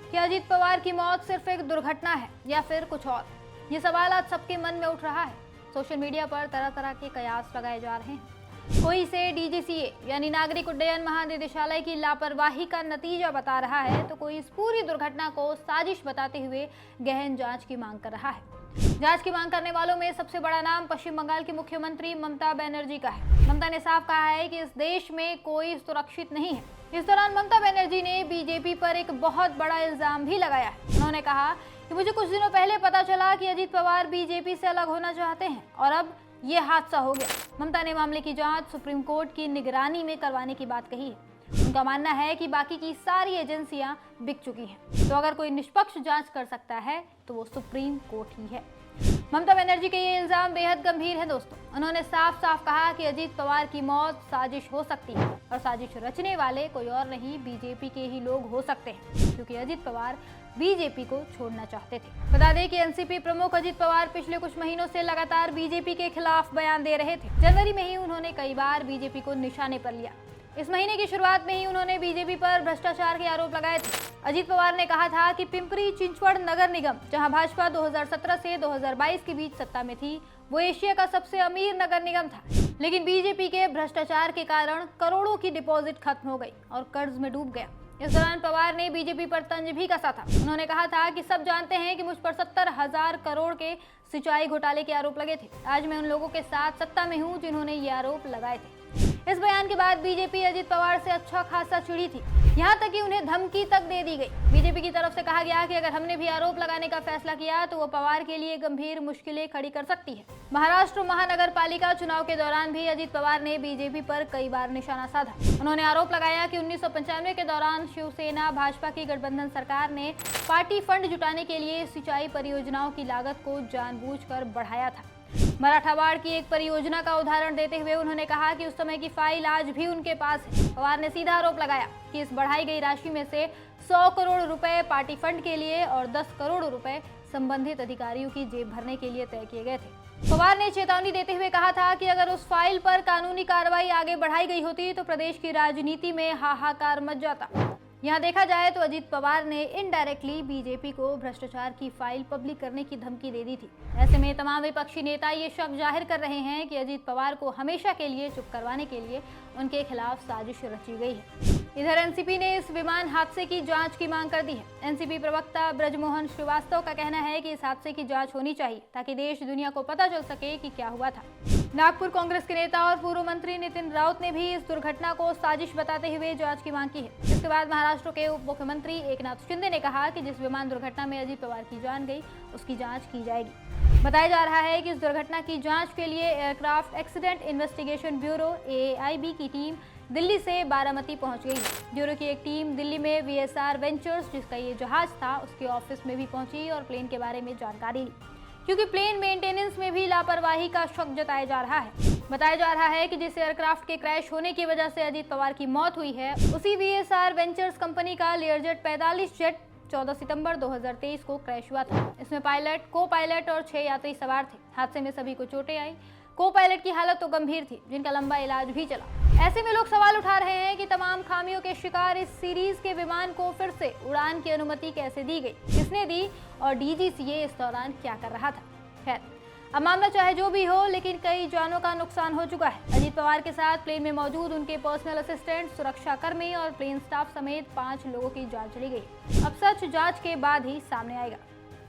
कि अजीत पवार की मौत सिर्फ एक दुर्घटना है या फिर कुछ और? ये सवाल आज सबके मन में उठ रहा है। सोशल मीडिया पर तरह तरह के कयास लगाए जा रहे हैं। कोई इसे डीजीसीए यानी नागरिक उड्डयन महानिदेशालय की लापरवाही का नतीजा बता रहा है, तो कोई इस पूरी दुर्घटना को साजिश बताते हुए गहन जांच की मांग कर रहा है। जांच की मांग करने वालों में सबसे बड़ा नाम पश्चिम बंगाल की मुख्यमंत्री ममता बनर्जी का है। ममता ने साफ कहा है कि इस देश में कोई सुरक्षित नहीं है। इस दौरान ममता बनर्जी ने बीजेपी पर एक बहुत बड़ा इल्जाम भी लगाया है। उन्होंने कहा कि मुझे कुछ दिनों पहले पता चला कि अजीत पवार बीजेपी से अलग होना चाहते हैं और अब ये हादसा हो गया। ममता ने मामले की जांच सुप्रीम कोर्ट की निगरानी में करवाने की बात कही है। उनका मानना है कि बाकी की सारी एजेंसियां बिक चुकी हैं, तो अगर कोई निष्पक्ष जांच कर सकता है तो वो सुप्रीम कोर्ट ही है। ममता बनर्जी के ये इल्जाम बेहद गंभीर है दोस्तों। उन्होंने साफ साफ कहा कि अजीत पवार की मौत साजिश हो सकती है और साजिश रचने वाले कोई और नहीं, बीजेपी के ही लोग हो सकते हैं, क्योंकि अजीत पवार बीजेपी को छोड़ना चाहते थे। बता दें कि एनसीपी प्रमुख अजीत पवार पिछले कुछ महीनों से लगातार बीजेपी के खिलाफ बयान दे रहे थे। जनवरी में ही उन्होंने कई बार बीजेपी को निशाने पर लिया। इस महीने की शुरुआत में ही उन्होंने बीजेपी पर भ्रष्टाचार के आरोप लगाए थे। अजीत पवार ने कहा था कि पिंपरी चिंचवड़ नगर निगम, जहां भाजपा 2017 से 2022 के बीच सत्ता में थी, वो एशिया का सबसे अमीर नगर निगम था। लेकिन बीजेपी के भ्रष्टाचार के कारण करोड़ों की डिपॉजिट खत्म हो गई और कर्ज में डूब गया। इस दौरान पवार ने बीजेपी पर तंज भी कसा था। उन्होंने कहा था कि सब जानते हैं कि मुझ पर 70,000 करोड़ के सिंचाई घोटाले के आरोप लगे थे। आज मैं उन लोगों के साथ सत्ता में हूं जिन्होंने ये आरोप लगाए थे। इस बयान के बाद बीजेपी अजीत पवार से अच्छा खासा चिढ़ी थी, यहाँ तक कि उन्हें धमकी तक दे दी गई। बीजेपी की तरफ से कहा गया कि अगर हमने भी आरोप लगाने का फैसला किया तो वो पवार के लिए गंभीर मुश्किलें खड़ी कर सकती है। महाराष्ट्र महानगर पालिका चुनाव के दौरान भी अजीत पवार ने बीजेपी पर कई बार निशाना साधा। उन्होंने आरोप लगाया कि 1995 के दौरान शिवसेना भाजपा की गठबंधन सरकार ने पार्टी फंड जुटाने के लिए सिंचाई परियोजनाओं की लागत को जानबूझकर बढ़ाया था। मराठावाड़ की एक परियोजना का उदाहरण देते हुए उन्होंने कहा कि उस समय की फाइल आज भी उनके पास है। पवार ने सीधा आरोप लगाया कि इस बढ़ाई गई राशि में से 100 करोड़ रुपए पार्टी फंड के लिए और 10 करोड़ रुपए संबंधित अधिकारियों की जेब भरने के लिए तय किए गए थे। पवार ने चेतावनी देते हुए कहा था कि अगर उस फाइल पर कानूनी कार्रवाई आगे बढ़ाई गई होती तो प्रदेश की राजनीति में हाहाकार मच जाता। यहाँ देखा जाए तो अजीत पवार ने इनडायरेक्टली बीजेपी को भ्रष्टाचार की फाइल पब्लिक करने की धमकी दे दी थी। ऐसे में तमाम विपक्षी नेता ये शक जाहिर कर रहे हैं कि अजीत पवार को हमेशा के लिए चुप करवाने के लिए उनके खिलाफ साजिश रची गई है। इधर एनसीपी ने इस विमान हादसे की जांच की मांग कर दी है। एनसीपी प्रवक्ता ब्रजमोहन श्रीवास्तव का कहना है कि इस हादसे की जांच होनी चाहिए ताकि देश दुनिया को पता चल सके कि क्या हुआ था। नागपुर कांग्रेस के नेता और पूर्व मंत्री नितिन राउत ने भी इस दुर्घटना को साजिश बताते हुए जांच की मांग की है। इसके बाद महाराष्ट्र के उप मुख्यमंत्री एकनाथ शिंदे ने कहा कि जिस विमान दुर्घटना में अजीत पवार की जान गई उसकी जांच की जाएगी। बताया जा रहा है कि इस दुर्घटना की जांच के लिए aircraft accident investigation bureau AAIB की टीम दिल्ली से बारामती पहुंच गई है। ब्यूरो की एक टीम दिल्ली में VSR वेंचर्स, जिसका ये जहाज था, उसके ऑफिस में भी पहुंची और प्लेन के बारे में जानकारी ली, क्योंकि प्लेन मेंटेनेंस में भी लापरवाही का शक जताया जा रहा है। बताया जा रहा है कि जिस एयरक्राफ्ट के क्रैश होने की वजह से अजीत पवार की मौत हुई है, उसी VSR वेंचर्स कंपनी का लेयरजेट 45 जेट 14 सितंबर 2023 को क्रैश हुआ था। इसमें पायलट, को पायलट और 6 यात्री सवार थे। हादसे में सभी को चोटें आई। को पायलट की हालत तो गंभीर थी, जिनका लंबा इलाज भी चला। ऐसे में लोग सवाल उठा रहे हैं कि तमाम खामियों के शिकार इस सीरीज के विमान को फिर से उड़ान की अनुमति कैसे दी गई, किसने दी और डीजीसीए इस दौरान क्या कर रहा था। खैर, अब मामला चाहे जो भी हो, लेकिन कई जानों का नुकसान हो चुका है। अजीत पवार के साथ प्लेन में मौजूद उनके पर्सनल असिस्टेंट, सुरक्षाकर्मी और प्लेन स्टाफ समेत 5 लोगों की जान चली गई। अब सच जांच के बाद ही सामने आएगा।